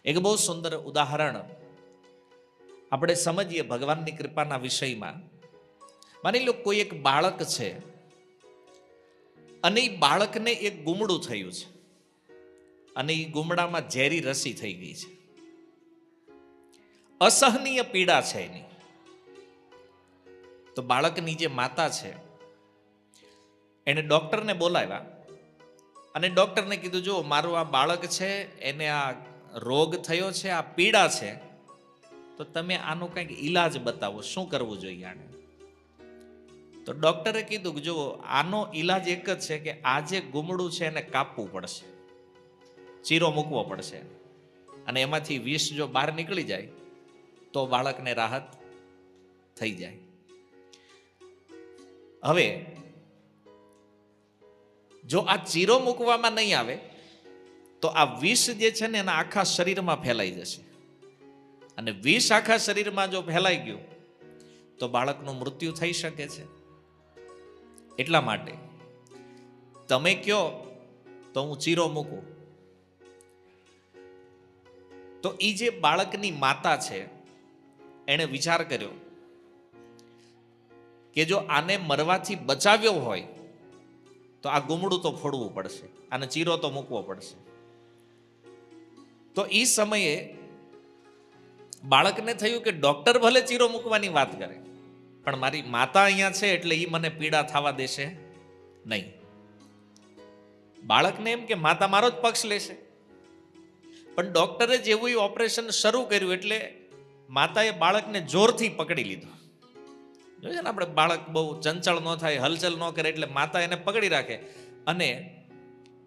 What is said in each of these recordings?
એક બહુ સુંદર ઉદાહરણ આપણે સમજીએ ભગવાનની કૃપાના વિષયમાં. માની લો કોઈ એક બાળક છે અને એ બાળકને એક ગુમડું થયું છે અને એ ગુમડામાં ઝેરી રસી થઈ ગઈ છે, અસહનીય પીડા છે એની. તો બાળકની જે માતા છે એને ડોક્ટરને બોલાવ્યા અને ડોક્ટરને કીધું, જો મારું આ બાળક છે એને આ રોગ થયો છે, આ પીડા છે, તો તમે આનો કંઈક ઈલાજ બતાવો, શું કરવું જોઈએ આને. તો ડોક્ટરે કીધું કે જો આનો ઈલાજ એક જ છે કે આ જે ગુમડું છે એને કાપવું પડશે, ચીરો મૂકવો પડશે, અને એમાંથી વિષ જો બહાર નીકળી જાય તો બાળકને રાહત થઈ જાય. હવે જો આ ચીરો મૂકવામાં નહીં આવે તો આ વિષ જે છે ને એના આખા શરીરમાં ફેલાઈ જશે, અને વિષ આખા શરીરમાં જો ફેલાઈ ગયું તો બાળકનું મૃત્યુ થઈ શકે છે. એટલા માટે તમે કયો તો હું ચીરો મૂકું. તો એ જે બાળકની માતા છે એણે વિચાર કર્યો કે જો આને મરવાથી બચાવ્યો હોય તો આ ગુમડું તો ફોડવું પડશે, આને ચીરો તો મૂકવો પડશે. તો એ સમયે બાળકને થયું કે ડોક્ટર ભલે ચીરો મૂકવાની વાત કરે પણ મારી માતા અહીંયા છે એટલે એ મને પીડા થવા દેશે નહીં. બાળકને એમ કે માતા મારો જ પક્ષ લેશે. પણ ડોક્ટરે જેવું એ ઓપરેશન શરૂ કર્યું એટલે માતાએ બાળકને જોરથી પકડી લીધું. જોઈએ ને આપણે બાળક બહુ ચંચળ ન થાય, હલચલ ન કરે એટલે માતા એને પકડી રાખે અને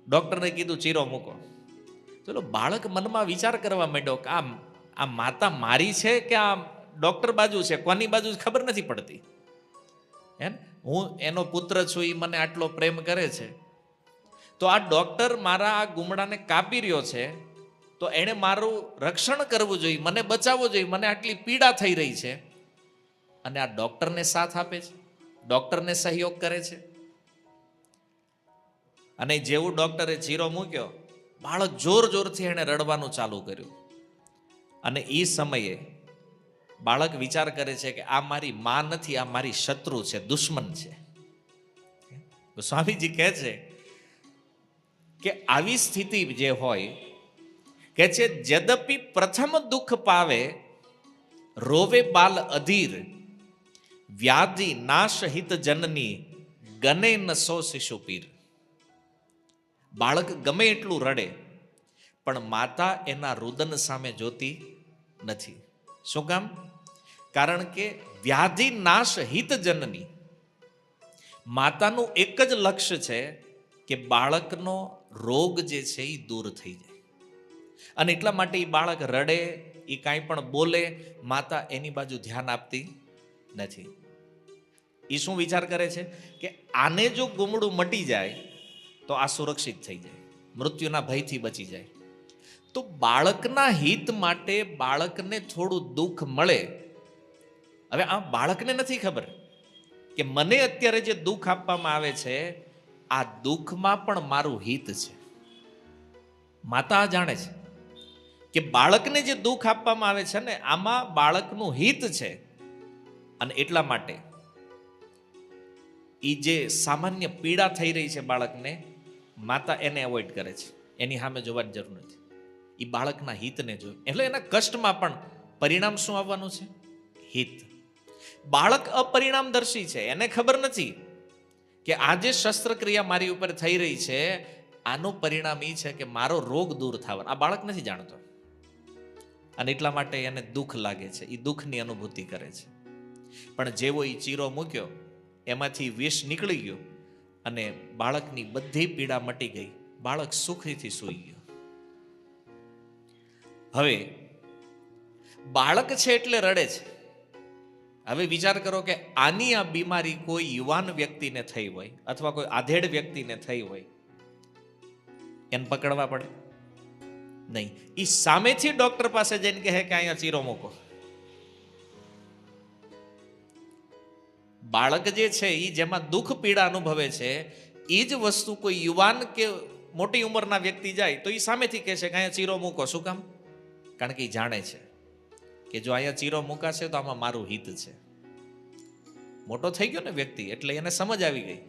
ડોક્ટરને કીધું ચીરો મૂકો. ચલો બાળક મનમાં વિચાર કરવા માંડ્યો કે આ માતા મારી છે કે આ ડોક્ટર બાજુ છે, કોની બાજુ ખબર નથી પડતી. હું એનો પુત્ર છું, એ મને આટલો પ્રેમ કરે છે, તો આ ડોક્ટર મારા આ ગુમડાને કાપી રહ્યો છે તો એણે મારું રક્ષણ કરવું જોઈએ, મને બચાવવો જોઈએ, મને આટલી પીડા થઈ રહી છે, અને આ ડોક્ટરને સાથ આપે છે, ડોક્ટરને સહયોગ કરે છે. અને જેવું ડોક્ટરે ચીરો મૂક્યો બાળક જોર જોરથી એણે રડવાનું ચાલુ કર્યું. અને એ સમયે બાળક વિચાર કરે છે કે આ મારી માં નથી, આ મારી શત્રુ છે, દુશ્મન છે. સ્વામીજી કહે છે કે આવી સ્થિતિ જે હોય કે છે, જદપી પ્રથમ દુઃખ પાવે રોવે બાલ અધીર, વ્યાધિ નાશ હિત જનની ગને ન સો શિશુ પીર. બાળક ગમે એટલું રડે પણ માતા એના રુદન સામે જોતી નથી. શું કામ? કારણ કે વ્યાધિ નાશ હિત જનની, માતાનું એક જ લક્ષ્ય છે કે બાળકનો રોગ જે છે એ દૂર થઈ જાય. અને એટલા માટે એ બાળક રડે, એ કાંઈ પણ બોલે, માતા એની બાજુ ધ્યાન આપતી નથી. એ શું વિચાર કરે છે કે આને જો ગુમડું મટી જાય તો આ સુરક્ષિત થઈ જાય, મૃત્યુના ભયથી બચી જાય. તો બાળકના હિત માટે બાળકને થોડું દુઃખ મળે. હવે આ બાળકને નથી ખબર કે મને અત્યારે જે દુઃખ આપવામાં આવે છે આ દુઃખમાં પણ મારું હિત છે. માતા જાણે છે કે બાળકને જે દુઃખ આપવામાં આવે છે ને આમાં બાળકનું હિત છે, અને એટલા માટે એ જે સામાન્ય પીડા થઈ રહી છે બાળકને, માતા એને એવોઇડ કરે છે, એની સામે જોવાની જરૂર નથી. એ બાળકના હિતને જોયું એટલે એના કષ્ટમાં પણ પરિણામ શું આવવાનું છે? હિત. બાળક અપરિણામદર્શી છે, એને ખબર નથી કે આ જે શસ્ત્રક્રિયા મારી ઉપર થઈ રહી છે આનું પરિણામ એ છે કે મારો રોગ દૂર થવાનો. આ બાળક નથી જાણતો, અને એટલા માટે એને દુઃખ લાગે છે, એ દુઃખની અનુભૂતિ કરે છે. પણ જેવો એ ચીરો મૂક્યો એમાંથી વિષ નીકળી ગયું અને બાળકની બધી પીડા મટી ગઈ, બાળક સુખીથી સૂઈ ગયો. હવે બાળક છે એટલે રડે છે. હવે વિચાર કરો કે આની આ બીમારી કોઈ યુવાન વ્યક્તિને થઈ હોય અથવા કોઈ આધેડ વ્યક્તિને થઈ હોય, એને પકડવા પડે નહીં. એ સામેથી ડોક્ટર પાસે જઈને કહે કે અહીંયા ચીરો મૂકો. બાળક જે છે એ જેમાં દુઃખ પીડા અનુભવે છે એ જ વસ્તુ કોઈ યુવાન કે મોટી ઉંમરના વ્યક્તિ જાય તો એ સામેથી કહે છે કે અહીંયા ચીરો મૂકો. શું કામ? કારણ કે એ જાણે છે કે જો અહીંયા ચીરો મુકાશે તો આમાં મારું હિત છે. મોટો થઈ ગયો ને વ્યક્તિ એટલે એને સમજ આવી ગઈ.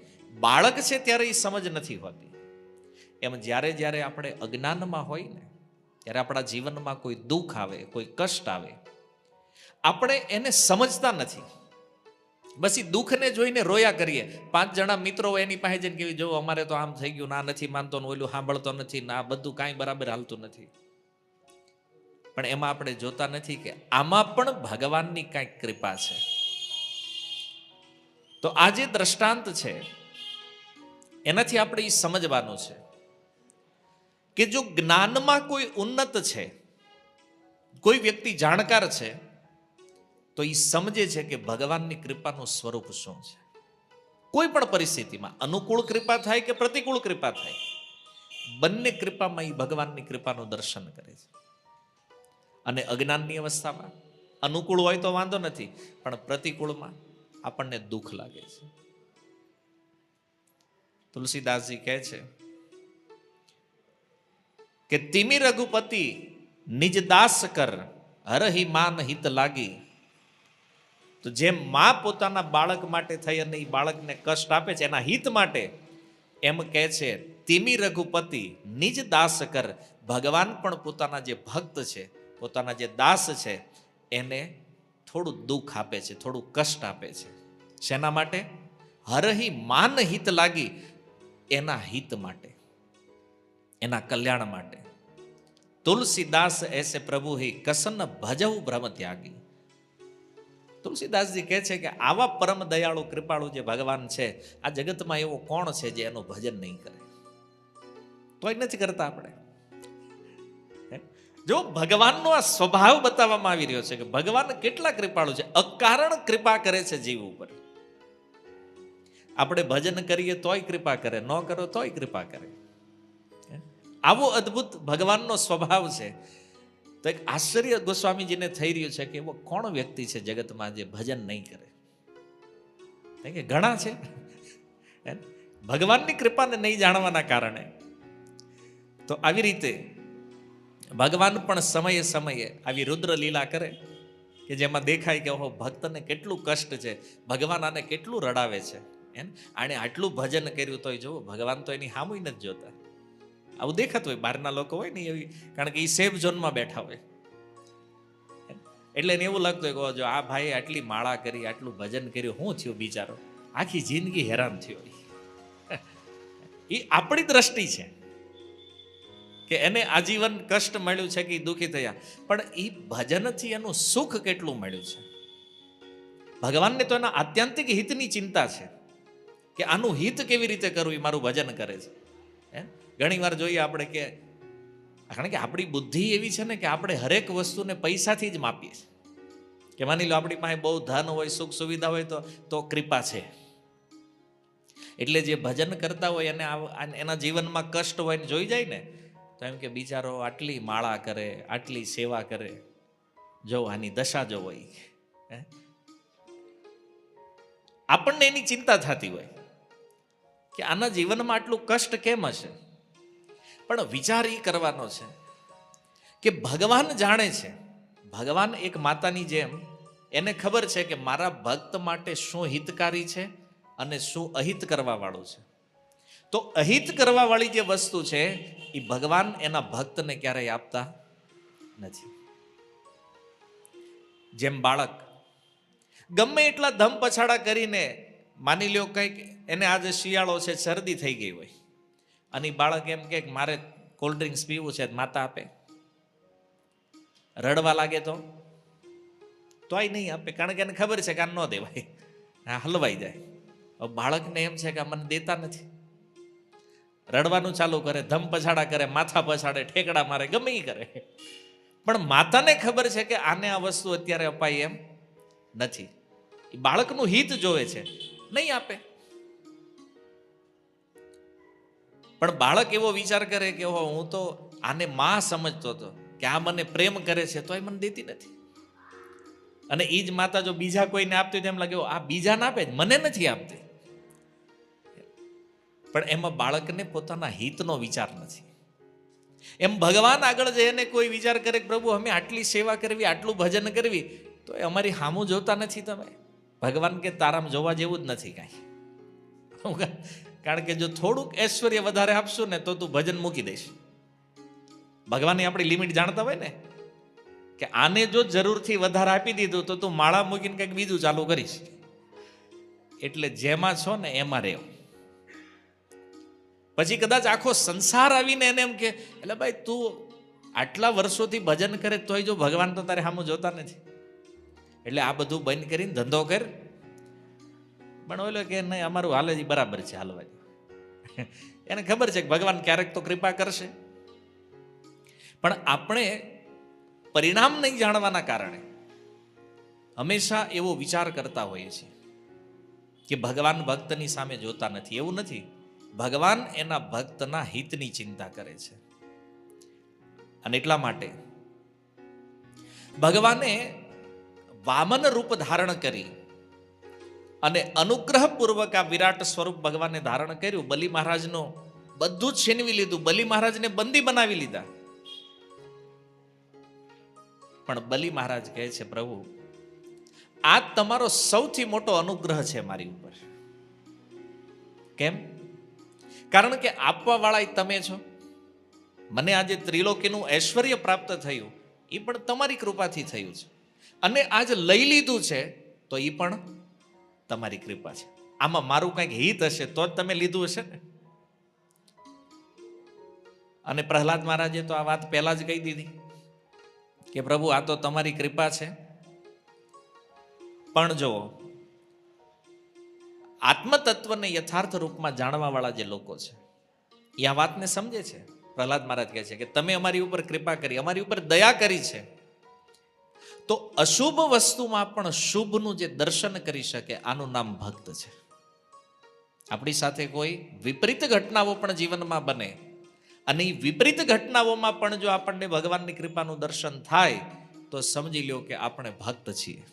બાળક છે ત્યારે એ સમજ નથી હોતી. એમ જ્યારે જ્યારે આપણે અજ્ઞાનમાં હોય ને ત્યારે આપણા જીવનમાં કોઈ દુઃખ આવે, કોઈ કષ્ટ આવે, આપણે એને સમજતા નથી. બસ એ દુઃખને જોઈને રોયા કરીએ. 5 જણા મિત્રો હોય એની પાસે જઈને કેવી, જો અમારે તો આમ થઈ ગયું, ના નથી માનતો ને ઓલું સાંભળતો નથી, ના બધું કાંઈ બરાબર હાલતું નથી. પણ એમાં આપણે જોતા નથી કે આમાં પણ ભગવાનની કાંઈક કૃપા છે. તો આ જે દ્રષ્ટાંત છે એનાથી આપણે એ સમજવાનું છે કે જો જ્ઞાનમાં કોઈ ઉન્નત છે, કોઈ વ્યક્તિ જાણકાર છે, તો એ સમજે છે કે ભગવાનની કૃપાનું સ્વરૂપ શું છે. કોઈ પણ પરિસ્થિતિમાં અનુકૂળ કૃપા થાય કે પ્રતિકૂળ કૃપા થાય, બંને કૃપામાં એ ભગવાનની કૃપાનું દર્શન કરે છે. અને અજ્ઞાનની અવસ્થામાં અનુકૂળ હોય તો વાંધો નથી, પણ પ્રતિકૂળમાં આપણને દુઃખ લાગે છે. તુલસીદાસજી કહે છે કે તિમિ રઘુપતિ નિજ દાસ કર હરહી માન હિત લાગી. તો જેમ માં પોતાના બાળક માટે થઈ અને એ બાળકને કષ્ટ આપે છે એના હિત માટે, એમ કહે છે તિમિ રઘુપતિ નિજ દાસ કર. ભગવાન પણ પોતાના જે ભક્ત છે, પોતાના જે દાસ છે, એને થોડું દુઃખ આપે છે, થોડું કષ્ટ આપે છે. શેના માટે? હરહી માન હિત લાગી, એના હિત માટે, એના કલ્યાણ માટે. તુલસીદાસ એસે પ્રભુ હી કસન ભજવ ભ્રમ ત્યાગી. તુલસીદાસજી કહે છે કે આવા પરમ દયાળુ કૃપાળુ જે ભગવાન છે, આ જગતમાં એવો કોણ છે જે એનું ભજન નહીં કરે? તોય નથી કરતા આપણે. જો ભગવાનનો આ સ્વભાવ બતાવવામાં આવી રહ્યો છે કે ભગવાન કેટલા કૃપાળુ છે, અકારણ કૃપા કરે છે જીવ ઉપર. આપણે ભજન કરીએ તોય કૃપા કરે, ન કરો તોય કૃપા કરે. આવો અદ્ભુત ભગવાનનો સ્વભાવ છે. તો એક આશ્ચર્ય ગોસ્વામીજીને થઈ રહ્યું છે કે એવો કોણ વ્યક્તિ છે જગતમાં જે ભજન નહીં કરે? કે ઘણા છે ભગવાનની કૃપાને નહીં જાણવાના કારણે. તો આવી રીતે ભગવાન પણ સમયે સમયે આવી રુદ્ર લીલા કરે કે જેમાં દેખાય કે ઓહો, ભક્તને કેટલું કષ્ટ છે, ભગવાન આને કેટલું રડાવે છે. આણે આટલું ભજન કર્યું તોય જુઓ, ભગવાન તો એની સામું નથી જોતા. આવું દેખાતું હોય, બહારના લોકો હોય ને એવી, કારણ કે એ સેફ ઝોનમાં બેઠા હોય. એટલે એને એવું લાગતું હોય કે જો આ ભાઈ આટલી માળા કરી, આટલું ભજન કર્યું, શું થયું બિચારો, આખી જિંદગી હેરાન થયો. એ આપણી દ્રષ્ટિ છે કે એને આજીવન કષ્ટ મળ્યું છે કે એ દુઃખી થયા, પણ એ ભજનથી એનું સુખ કેટલું મળ્યું છે. ભગવાનને તો એના આત્યંતિક હિતની ચિંતા છે કે આનું હિત કેવી રીતે કરવું, એ મારું ભજન કરે છે. ઘણી વાર જોઈએ આપણે કે, કારણ કે આપણી બુદ્ધિ એવી છે ને કે આપણે હરેક વસ્તુને પૈસાથી જ માપીએ છીએ. કે માની લો આપણી પાસે બહુ ધન હોય, સુખ સુવિધા હોય તો કૃપા છે. એટલે જે ભજન કરતા હોય એને એના જીવનમાં કષ્ટ હોય ને જોઈ જાય ને તો એમ કે બિચારો આટલી માળા કરે, આટલી સેવા કરે, જો આની દશા જો હોય. આપણને એની ચિંતા થતી હોય કે આના જીવનમાં આટલું કષ્ટ કેમ હશે. પણ વિચાર એ કરવાનો છે કે ભગવાન જાણે છે. ભગવાન એક માતાની જેમ એને ખબર છે કે મારા ભક્ત માટે શું હિતકારી છે અને શું અહિત કરવા વાળું છે. તો અહિત કરવા વાળી જે વસ્તુ છે એ ભગવાન એના ભક્તને ક્યારેય આપતા નથી. જેમ બાળક ગમે એટલા ધમ પછાડા કરીને, માની લ્યો કંઈક એને આજે શિયાળો છે, શરદી થઈ ગઈ હોય, અને બાળક એમ કે મારે કોલ્ડ ડ્રિંક્સ પીવું છે, માતા આપે? રડવા લાગે તોય નહીં આપે, કારણ કે એને ખબર છે કે આ ન દેવાય, આ હલવાઈ જાય. બાળકને એમ છે કે આ મને દેતા નથી, રડવાનું ચાલુ કરે, ધમ પછાડા કરે, માથા પછાડે, ઠેકડા મારે, ગમે એ કરે. પણ માતાને ખબર છે કે આને આ વસ્તુ અત્યારે અપાય એમ નથી. એ બાળકનું હિત જોવે છે, નહીં આપે. પણ બાળક એવો વિચાર કરે કે હું તો આને માં સમજતો હતો કે આ મને પ્રેમ કરે છે, તો એ મને દેતી નથી. અને એ જ માતા જો બીજા કોઈને આપતી તેમ લાગે આ બીજા ના આપે, મને નથી આપતી. પણ એમાં બાળકને પોતાના હિતનો વિચાર નથી. એમ ભગવાન આગળ જઈને કોઈ વિચાર કરે કે પ્રભુ અમે આટલી સેવા કરવી, આટલું ભજન કરવી, તો એ અમારી સામું જોતા નથી તમે. ભગવાન કે તારામ જોવા જેવું જ નથી કાંઈ. કારણ કે જો થોડુંક ઐશ્વર્ય વધારે આપશું ને તો તું ભજન મૂકી દઈશ. ભગવાનની આપણી લિમિટ જાણતા હોય ને કે આને જો જરૂરથી વધારે આપી દીધું તો તું માળા મૂકીને કંઈક બીજું ચાલુ કરીશ. એટલે જેમાં છો ને એમાં રહેવો. પછી કદાચ આખો સંસાર આવીને એને એમ કે એટલે ભાઈ તું આટલા વર્ષોથી ભજન કરે તોય જો ભગવાન તો તારે સામું જોતા નથી, એટલે આ બધું બંધ કરીને ધંધો કર. પણ ઓલો કે નહીં અમારું હાલે જ બરાબર છે, હાલવા. એને ખબર છે કે ભગવાન ક્યારેક તો કૃપા કરશે. પણ આપણે પરિણામ નહીં જાણવાના કારણે હંમેશા એવો વિચાર કરતા હોઈએ છીએ કે ભગવાન ભક્તની સામે જોતા નથી. એવું નથી. ભગવાન એના ભક્તના હિતની ચિંતા કરે છે. અને એટલા માટે ભગવાને વામન રૂપ ધારણ કરી અને અનુગ્રહપૂર્વક આ વિરાટ સ્વરૂપ ભગવાને ધારણ કર્યું. બલિ મહારાજનું બધું જ છીનવી લીધું, બલિ મહારાજને બંદી બનાવી લીધા. પણ બલિ મહારાજ કહે છે પ્રભુ આ તમારો સૌથી મોટો અનુગ્રહ છે મારી ઉપર. કેમ? કારણ કે આપવા વાળા તમે છો. મને આજે ત્રિલોકીનું ઐશ્વર્ય પ્રાપ્ત થયું એ પણ તમારી કૃપાથી થયું છે, અને આજ લઈ લીધું છે તો એ પણ તમારી કૃપા છે. આમાં મારું કંઈક હિત હશે તો જ તમે લીધું હશે ને. અને પ્રહલાદ મહારાજે તો આ વાત પહેલા જ કહી દીધી કે પ્રભુ આ તો તમારી કૃપા છે. પણ જો આત્મતત્વને યથાર્થ રૂપમાં જાણવા વાળા જે લોકો છે એ આ વાતને સમજે છે. પ્રહલાદ મહારાજ કહે છે કે તમે અમારી ઉપર કૃપા કરી, અમારી ઉપર દયા કરી છે, તો અશુભ વસ્તુમાં પણ શુભનું જે દર્શન કરી શકે આનું નામ ભક્ત છે. આપણી સાથે કોઈ વિપરીત ઘટનાઓ પણ જીવનમાં બને અને એ વિપરીત ઘટનાઓમાં પણ જો આપણને ભગવાનની કૃપાનું દર્શન થાય તો સમજી લો કે આપણે ભક્ત છીએ,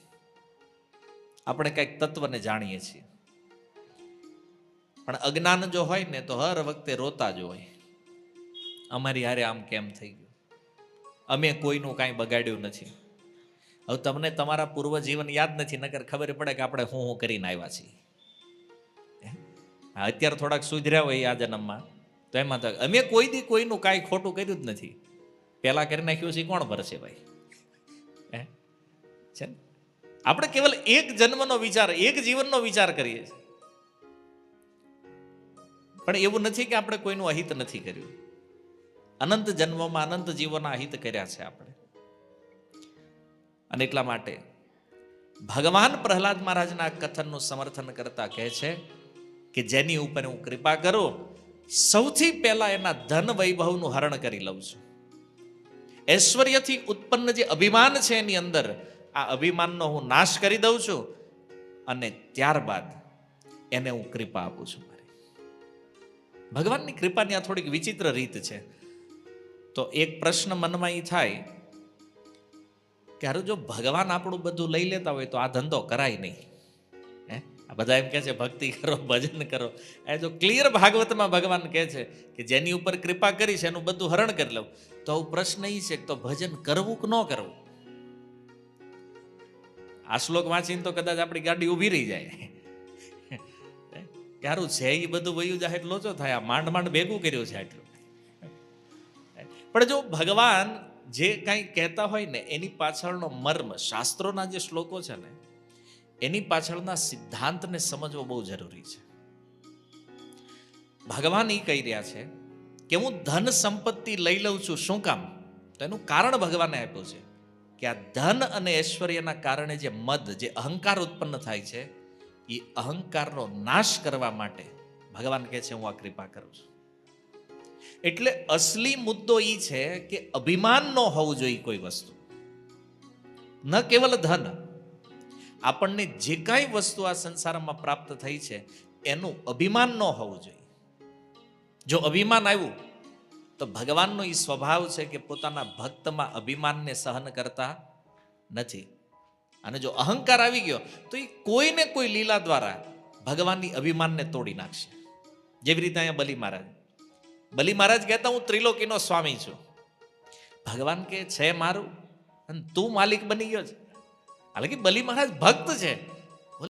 આપણે કંઈક તત્વને જાણીએ છીએ. પણ અજ્ઞાન જો હોય ને તો હર વખતે રોતા જ હોય, અમારી હારે આમ કેમ થઈ ગયું, અમે કોઈનું કાંઈ બગાડ્યું નથી. હવે તમને તમારા પૂર્વ જીવન યાદ નથી, નકર ખબર પડે કે આપણે હું કરીને આવ્યા છીએ. અત્યારે થોડાક સુધર્યા હોય આ જન્મમાં તો એમાં તો અમે કોઈ દી કોઈનું કાંઈ ખોટું કર્યું જ નથી. પહેલા કરી નાખ્યું છે કોણ ભરશે ભાઈ? છે ને, આપણે કેવલ એક જન્મનો વિચાર, એક જીવનનો વિચાર કરીએ છીએ. પણ એવું નથી કે આપણે કોઈનું અહિત નથી કર્યું. અનંત જન્મોમાં અનંત જીવોના અહિત કર્યા છે આપણે. અને એટલા માટે ભગવાન પ્રહલાદ મહારાજના કથનનું સમર્થન કરતા કહે છે કે જેની ઉપર હું કૃપા કરું સૌથી પહેલા એના ધન વૈભવનું હરણ કરી લઉં છું. ઐશ્વર્યથી ઉત્પન્ન જે અભિમાન છે એની અંદર આ અભિમાનનો હું નાશ કરી દઉં છું અને ત્યારબાદ એને હું કૃપા આપું છું. ભગવાનની કૃપાની આ થોડીક વિચિત્ર રીત છે. તો એક પ્રશ્ન મનમાં એ થાય કે હારું જો ભગવાન આપણું બધું લઈ લેતા હોય તો આ ધંધો કરાય નહીં. આ બધા એમ કહે છે ભક્તિ કરો, ભજન કરો. એ જો ક્લિયર ભાગવતમાં ભગવાન કહે છે કે જેની ઉપર કૃપા કરી છે એનું બધું હરણ કરી લઉં, તો પ્રશ્ન એ છે કે તો ભજન કરવું કે ન કરવું? આ શ્લોક વાંચીને તો કદાચ આપણી ગાડી ઊભી રહી જાય. ક્યારું છે એ બધું વયું જાય એટલો લોચો થાય, આ માંડ માંડ ભેગું કર્યું છે આટલું. પણ જો ભગવાન જે કાંઈ કહેતા હોય ને એની પાછળનો મર્મ, શાસ્ત્રોના જે શ્લોકો છે ને એની પાછળના સિદ્ધાંતને સમજવો બહુ જરૂરી છે. ભગવાન એ કહી રહ્યા છે કે હું ધન સંપત્તિ લઈ લઉં છું, શું કામ? તો એનું કારણ ભગવાને આપ્યું છે કે આ ધન અને ઐશ્વર્યના કારણે જે મદ, જે અહંકાર ઉત્પન્ન થાય છે એ અહંકારનો નાશ કરવા માટે ભગવાન કહે છે હું આ કૃપા કરું છું. એટલે અસલી મુદ્દો એ છે કે અભિમાન ન હોવું જોઈએ કોઈ વસ્તુ, ન કેવલ ધન. આપણને જે કાંઈ વસ્તુ આ સંસારમાં પ્રાપ્ત થઈ છે એનું અભિમાન ન હોવું જોઈએ. જો અભિમાન આવ્યું તો ભગવાનનો એ સ્વભાવ છે કે પોતાના ભક્તમાં અભિમાનને સહન કરતા નથી. અને જો અહંકાર આવી ગયો તો એ કોઈને કોઈ લીલા દ્વારા ભગવાનની અભિમાનને તોડી નાખશે. જેવી રીતે અહીંયા બલિ મહારાજ બલી મહારાજ કહેતા હું ત્રિલોકીનો સ્વામી છું. ભગવાન કે છે મારું અને તું માલિક બની ગયો છે. હાલાકી બલી મહારાજ ભક્ત છે,